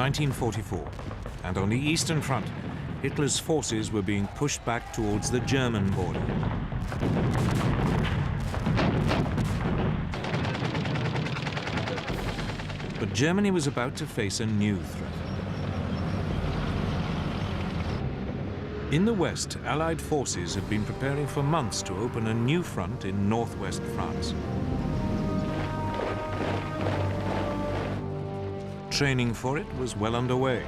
1944, and on the Eastern Front, Hitler's forces were being pushed back towards the German border. But Germany was about to face a new threat. In the West, Allied forces had been preparing for months to open a new front in northwest France. Training for it was well underway.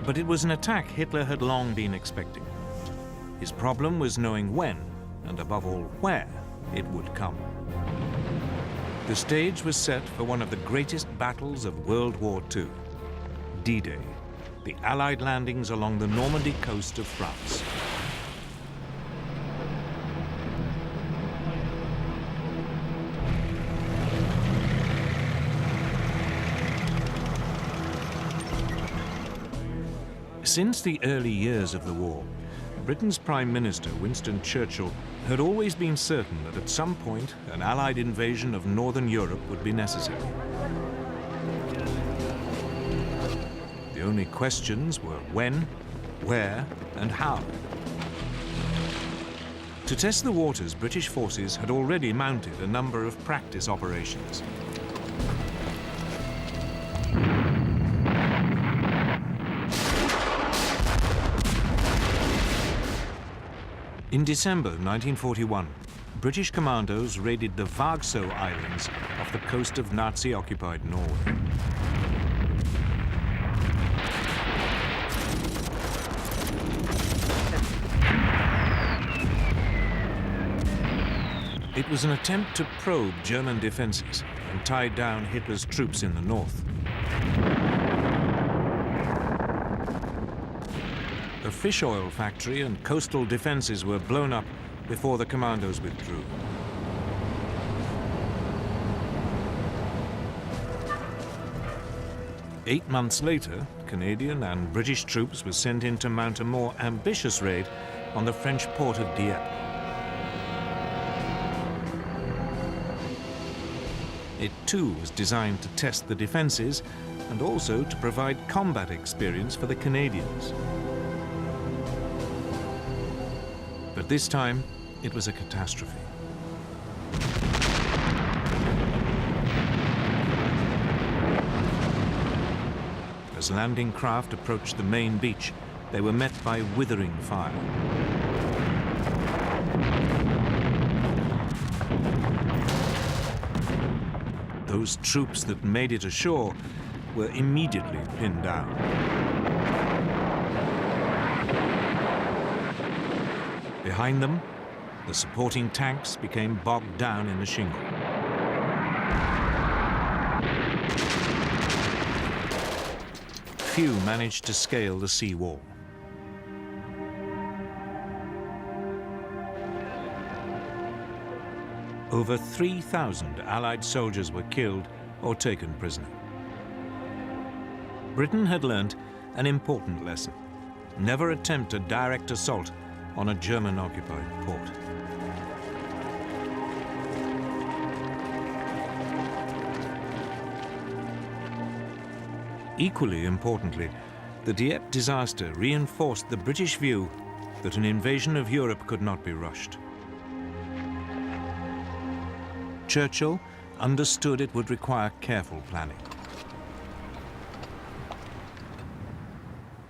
But it was an attack Hitler had long been expecting. His problem was knowing when, and above all where, it would come. The stage was set for one of the greatest battles of World War II, D-Day, the Allied landings along the Normandy coast of France. Since the early years of the war, Britain's Prime Minister, Winston Churchill, had always been certain that at some point an Allied invasion of Northern Europe would be necessary. The only questions were when, where, and how. To test the waters, British forces had already mounted a number of practice operations. In December 1941, British commandos raided the Vargso Islands off the coast of Nazi-occupied Norway. It was an attempt to probe German defenses and tie down Hitler's troops in the north. A fish oil factory and coastal defenses were blown up before the commandos withdrew. Eight months later, Canadian and British troops were sent in to mount a more ambitious raid on the French port of Dieppe. It too was designed to test the defenses and also to provide combat experience for the Canadians. But this time, it was a catastrophe. As landing craft approached the main beach, they were met by withering fire. Those troops that made it ashore were immediately pinned down. Behind them, the supporting tanks became bogged down in the shingle. Few managed to scale the sea wall. Over 3,000 Allied soldiers were killed or taken prisoner. Britain had learned an important lesson. Never attempt a direct assault on a German-occupied port. Equally importantly, the Dieppe disaster reinforced the British view that an invasion of Europe could not be rushed. Churchill understood it would require careful planning.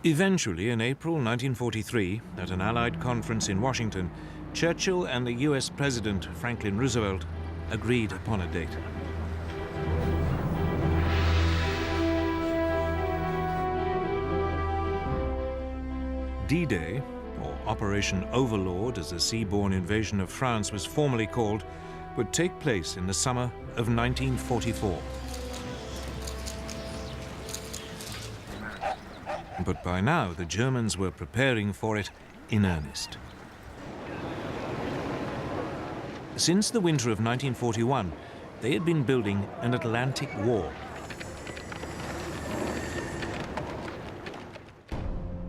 Eventually, in April 1943, at an Allied conference in Washington, Churchill and the US President Franklin Roosevelt agreed upon a date. D-Day, or Operation Overlord as the seaborne invasion of France was formally called, would take place in the summer of 1944. But by now, the Germans were preparing for it in earnest. Since the winter of 1941, they had been building an Atlantic wall.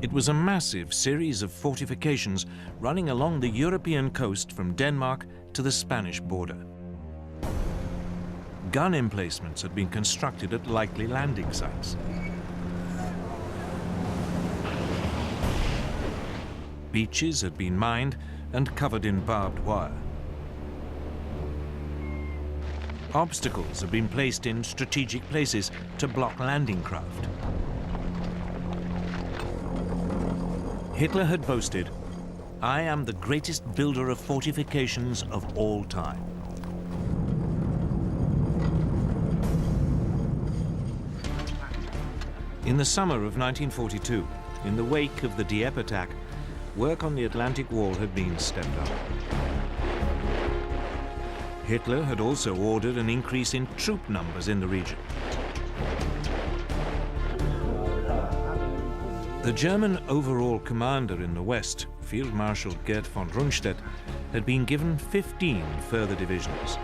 It was a massive series of fortifications running along the European coast from Denmark to the Spanish border. gun emplacements had been constructed at likely landing sites. Beaches had been mined and covered in barbed wire. Obstacles had been placed in strategic places to block landing craft. Hitler had boasted, "I am the greatest builder of fortifications of all time." In the summer of 1942, in the wake of the Dieppe attack, work on the Atlantic Wall had been stepped up. Hitler had also ordered an increase in troop numbers in the region. The German overall commander in the west, Field Marshal Gerd von Rundstedt, had been given 15 further divisions.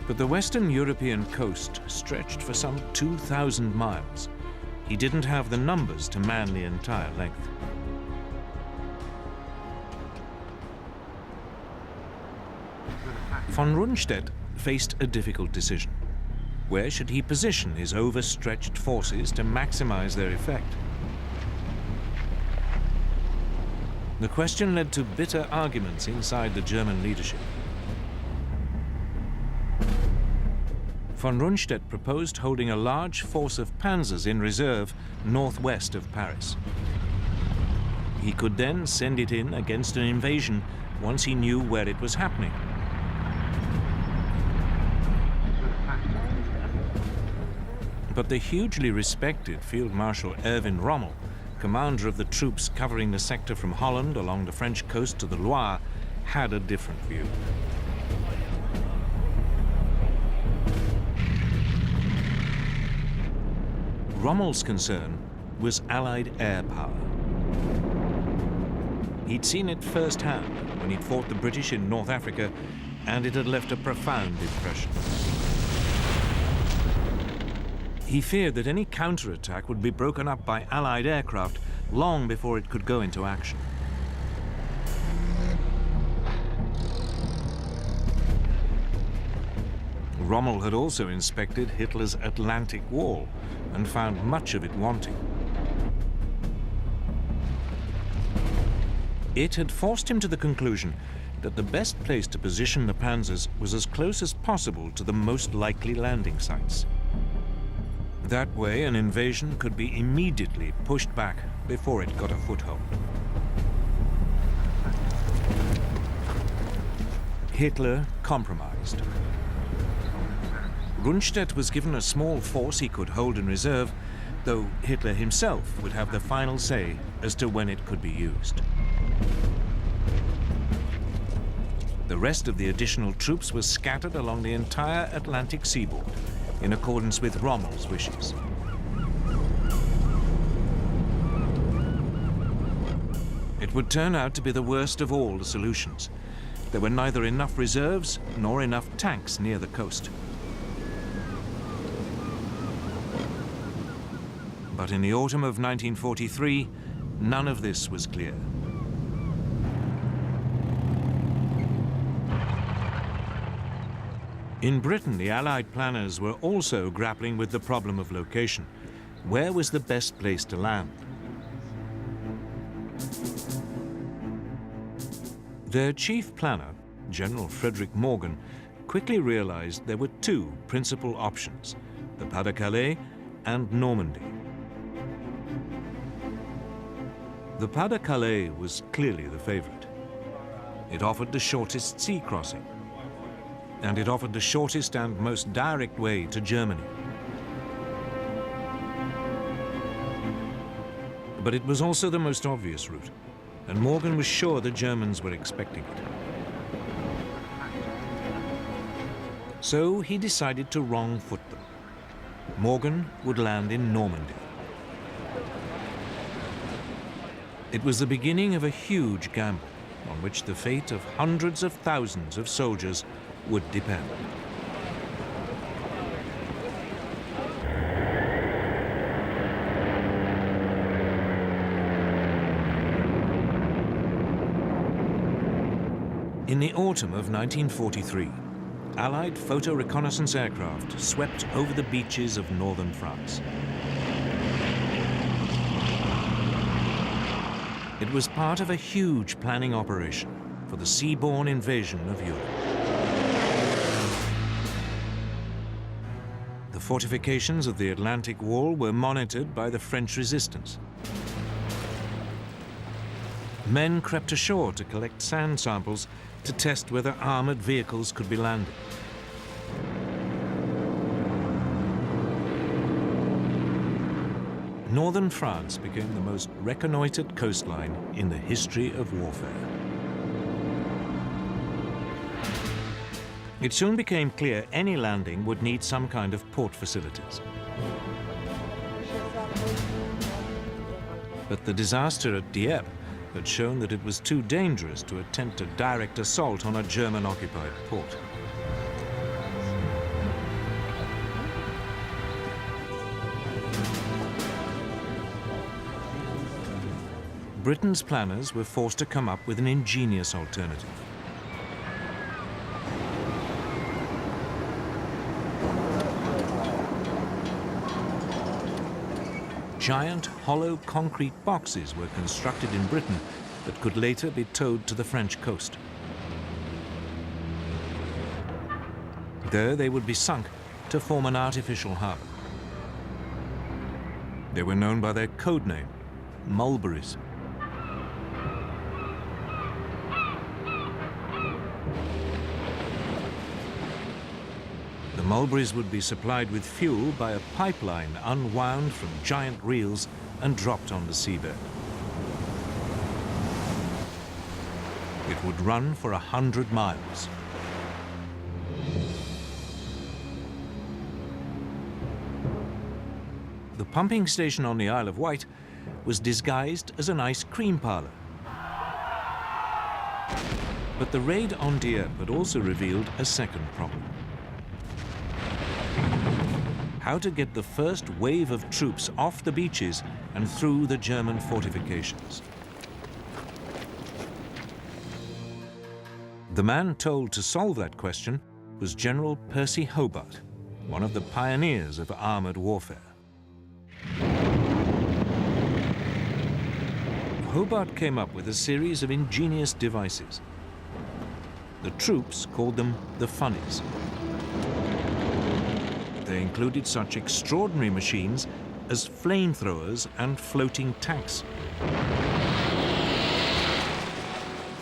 But the Western European coast stretched for some 2,000 miles. He didn't have the numbers to man the entire length. Von Rundstedt faced a difficult decision. Where should he position his overstretched forces to maximize their effect? The question led to bitter arguments inside the German leadership. Von Rundstedt proposed holding a large force of panzers in reserve northwest of Paris. He could then send it in against an invasion once he knew where it was happening. But the hugely respected Field Marshal Erwin Rommel, commander of the troops covering the sector from Holland along the French coast to the Loire, had a different view. Rommel's concern was Allied air power. He'd seen it firsthand when he'd fought the British in North Africa, and it had left a profound impression. He feared that any counterattack would be broken up by Allied aircraft long before it could go into action. Rommel had also inspected Hitler's Atlantic Wall and found much of it wanting. It had forced him to the conclusion that the best place to position the panzers was as close as possible to the most likely landing sites. That way, an invasion could be immediately pushed back before it got a foothold. Hitler compromised. Rundstedt was given a small force he could hold in reserve, though Hitler himself would have the final say as to when it could be used. The rest of the additional troops was scattered along the entire Atlantic seaboard, in accordance with Rommel's wishes. It would turn out to be the worst of all the solutions. There were neither enough reserves nor enough tanks near the coast. But in the autumn of 1943, none of this was clear. In Britain, the Allied planners were also grappling with the problem of location. Where was the best place to land? Their chief planner, General Frederick Morgan, quickly realized there were two principal options: the Pas-de-Calais and Normandy. The Pas-de-Calais was clearly the favorite. It offered the shortest sea crossing, and it offered the shortest and most direct way to Germany. But it was also the most obvious route, and Morgan was sure the Germans were expecting it. So he decided to wrong-foot them. Morgan would land in Normandy. It was the beginning of a huge gamble on which the fate of hundreds of thousands of soldiers would depend. In the autumn of 1943, Allied photo reconnaissance aircraft swept over the beaches of northern France. It was part of a huge planning operation for the seaborne invasion of Europe. The fortifications of the Atlantic Wall were monitored by the French resistance. Men crept ashore to collect sand samples to test whether armored vehicles could be landed. Northern France became the most reconnoitered coastline in the history of warfare. It soon became clear any landing would need some kind of port facilities. But the disaster at Dieppe had shown that it was too dangerous to attempt a direct assault on a German-occupied port. Britain's planners were forced to come up with an ingenious alternative. Giant, hollow concrete boxes were constructed in Britain that could later be towed to the French coast. There they would be sunk to form an artificial harbour. They were known by their code name, mulberries. The mulberries would be supplied with fuel by a pipeline unwound from giant reels and dropped on the seabed. It would run for 100 miles. The pumping station on the Isle of Wight was disguised as an ice cream parlour. But the raid on Dieppe had also revealed a second problem: how to get the first wave of troops off the beaches and through the German fortifications. The man told to solve that question was General Percy Hobart, one of the pioneers of armoured warfare. Hobart came up with a series of ingenious devices. The troops called them the funnies. They included such extraordinary machines as flamethrowers and floating tanks.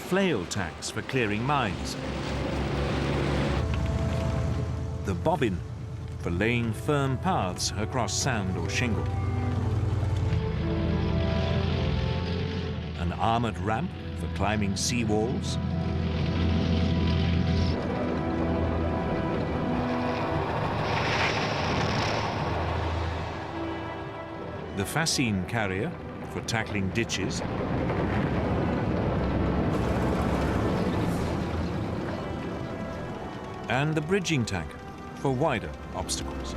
Flail tanks for clearing mines. The bobbin for laying firm paths across sand or shingle. An armored ramp for climbing sea walls. The fascine carrier for tackling ditches. And the bridging tank for wider obstacles.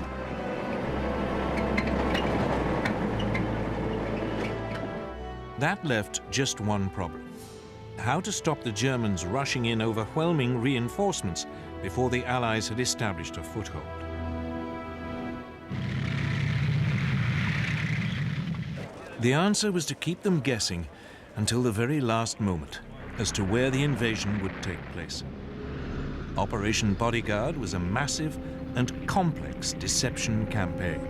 That left just one problem: how to stop the Germans rushing in overwhelming reinforcements before the Allies had established a foothold. The answer was to keep them guessing until the very last moment as to where the invasion would take place. Operation Bodyguard was a massive and complex deception campaign.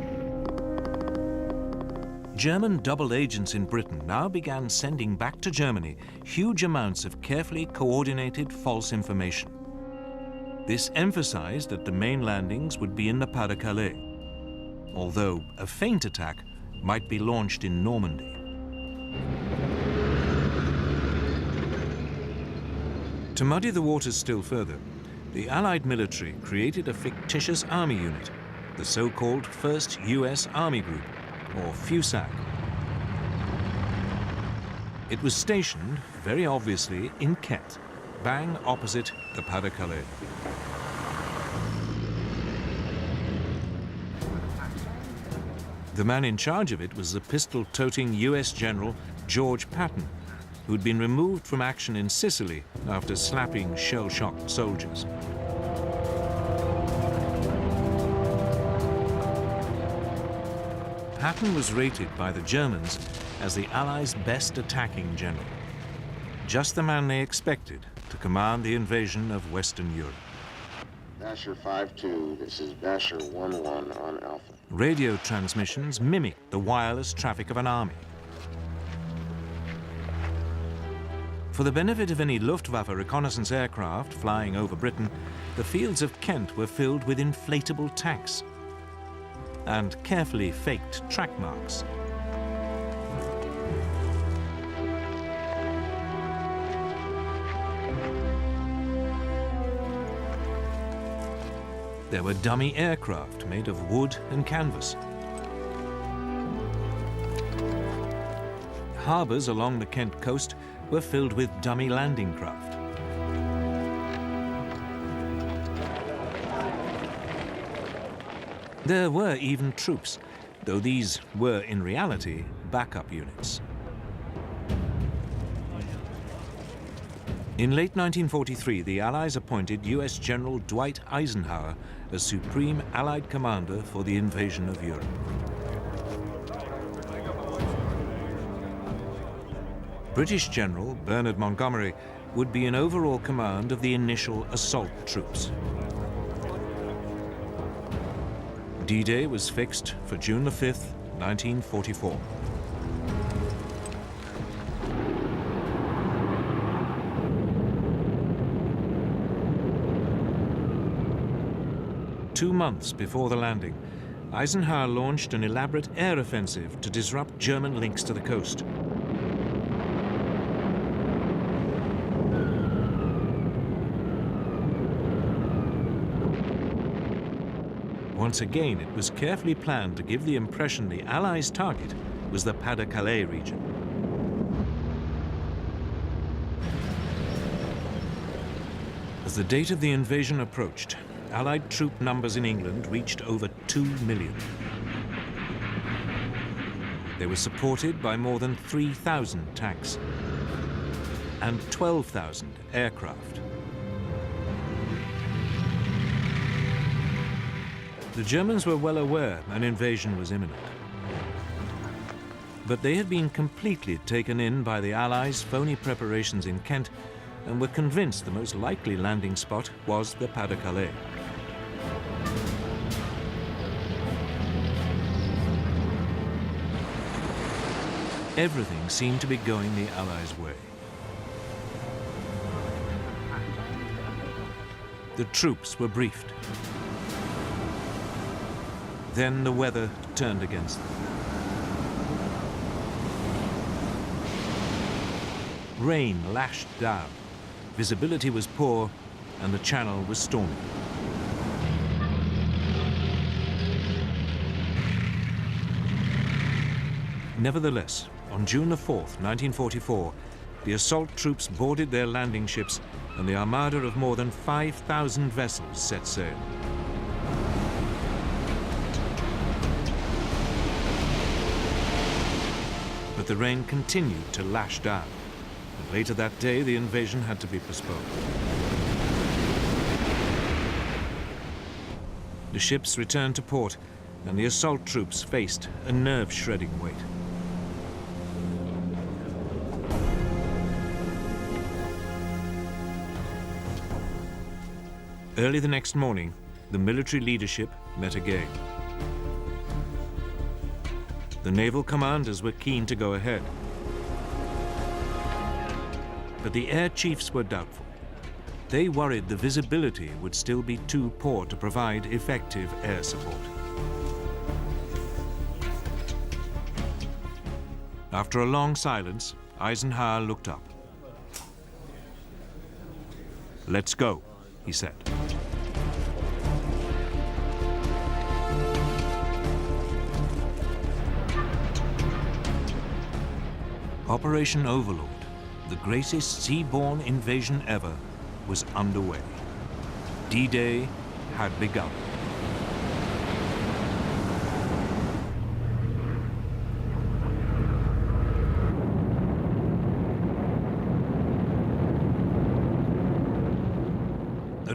German double agents in Britain now began sending back to Germany huge amounts of carefully coordinated false information. This emphasized that the main landings would be in the Pas-de-Calais, although a feint attack might be launched in Normandy. To muddy the waters still further, the Allied military created a fictitious army unit, the so-called 1st US Army Group, or FUSAG. It was stationed, very obviously, in Kent, bang opposite the Pas-de-Calais. The man in charge of it was the pistol-toting US General George Patton, who'd been removed from action in Sicily after slapping shell-shocked soldiers. Patton was rated by the Germans as the Allies' best attacking general, just the man they expected to command the invasion of Western Europe. Basher 5-2, this is Basher 1-1 on Alpha. Radio transmissions mimicked the wireless traffic of an army. For the benefit of any Luftwaffe reconnaissance aircraft flying over Britain, the fields of Kent were filled with inflatable tanks and carefully faked track marks. There were dummy aircraft made of wood and canvas. Harbors along the Kent coast were filled with dummy landing craft. There were even troops, though these were in reality backup units. In late 1943, the Allies appointed US General Dwight Eisenhower as Supreme Allied Commander for the invasion of Europe. British General Bernard Montgomery would be in overall command of the initial assault troops. D-Day was fixed for June the 5th, 1944. Two months before the landing, Eisenhower launched an elaborate air offensive to disrupt German links to the coast. Once again, it was carefully planned to give the impression the Allies' target was the Pas-de-Calais region. As the date of the invasion approached, Allied troop numbers in England reached over 2 million. They were supported by more than 3,000 tanks and 12,000 aircraft. The Germans were well aware an invasion was imminent. But they had been completely taken in by the Allies' phony preparations in Kent and were convinced the most likely landing spot was the Pas-de-Calais. Everything seemed to be going the Allies' way. The troops were briefed. Then the weather turned against them. Rain lashed down, visibility was poor, and the channel was stormy. Nevertheless, on June the 4th, 1944, the assault troops boarded their landing ships and the armada of more than 5,000 vessels set sail. But the rain continued to lash down, and later that day the invasion had to be postponed. The ships returned to port, and the assault troops faced a nerve-shredding wait. Early the next morning, the military leadership met again. The naval commanders were keen to go ahead. But the air chiefs were doubtful. They worried the visibility would still be too poor to provide effective air support. After a long silence, Eisenhower looked up. "Let's go," he said. Operation Overlord, the greatest seaborne invasion ever, was underway. D-Day had begun.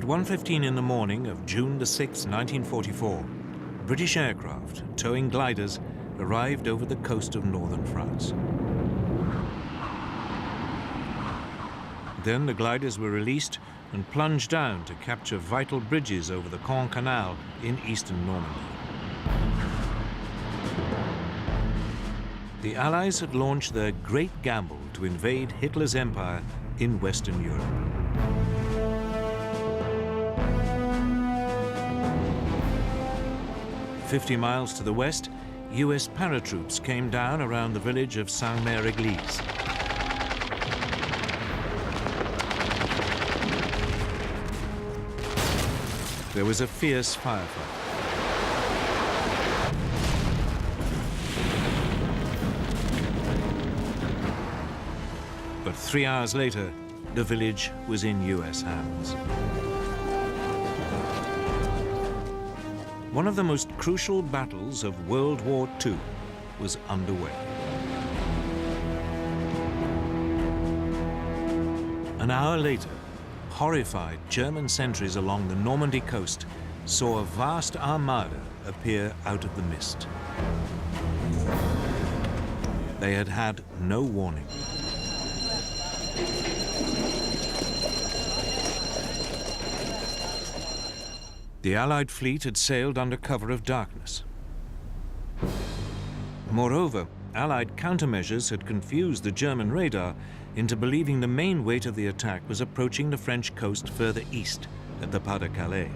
1:15 in the morning of June the 6th, 1944, British aircraft towing gliders arrived over the coast of northern France. Then the gliders were released and plunged down to capture vital bridges over the Caen Canal in eastern Normandy. The Allies had launched their great gamble to invade Hitler's empire in Western Europe. "50 miles to the west, US paratroops came down around the village of Saint-Mère-Église. There was a fierce firefight. But 3 hours later, the village was in US hands. One of the most crucial battles of World War II was underway. An hour later, horrified German sentries along the Normandy coast saw a vast armada appear out of the mist. They had had no warning. The Allied fleet had sailed under cover of darkness. Moreover, Allied countermeasures had confused the German radar into believing the main weight of the attack was approaching the French coast further east at the Pas-de-Calais.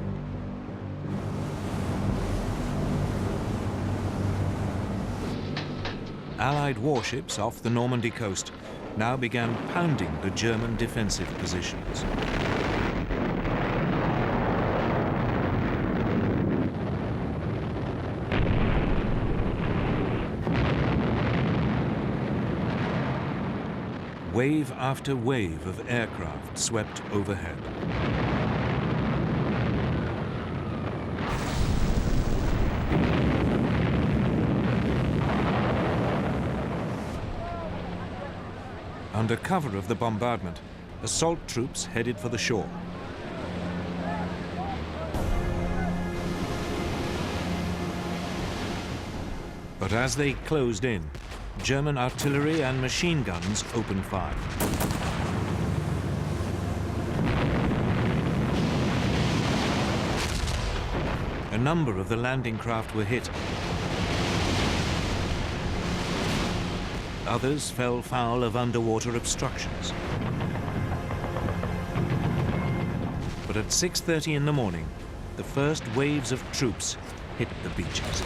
Allied warships off the Normandy coast now began pounding the German defensive positions. Wave after wave of aircraft swept overhead. Under cover of the bombardment, assault troops headed for the shore. But as they closed in, German artillery and machine guns opened fire. A number of the landing craft were hit. Others fell foul of underwater obstructions. But at 6:30 in the morning, the first waves of troops hit the beaches.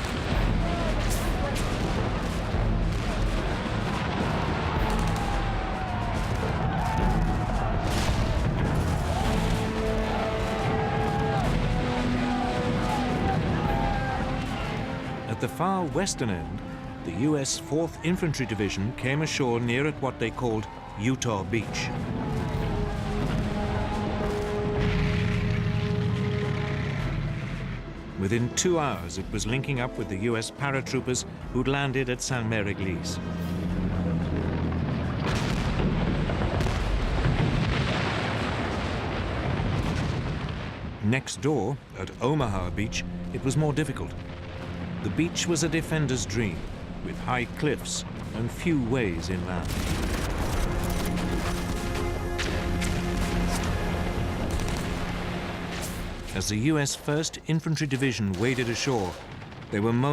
At the far western end, the US 4th Infantry Division came ashore near at what they called Utah Beach. Within 2 hours, it was linking up with the US paratroopers who'd landed at Saint-Mère-Église. Next door, at Omaha Beach, it was more difficult. The beach was a defender's dream, with high cliffs and few ways inland. As the US 1st Infantry Division waded ashore, they were mown